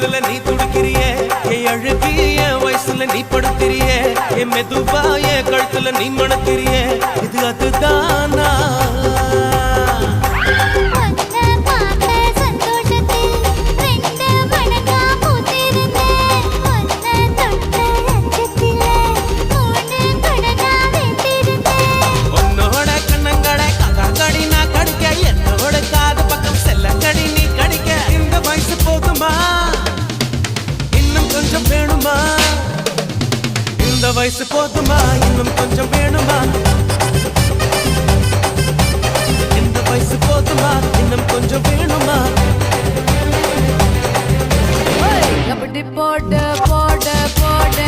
தொடுதல நீ துடிக்கிறியே என் அழுகி என் வயசுல நீ படுத்திரியே என் மெதுவா என் கழுத்துல நீ மணக்கிறியே இது அதுதானா இந்த வயசு போதுமா இன்னும் கொஞ்சம் வேணுமா இந்த வயசு போதுமா இன்னும் கொஞ்சம் வேணுமா அப்படி போட போட போட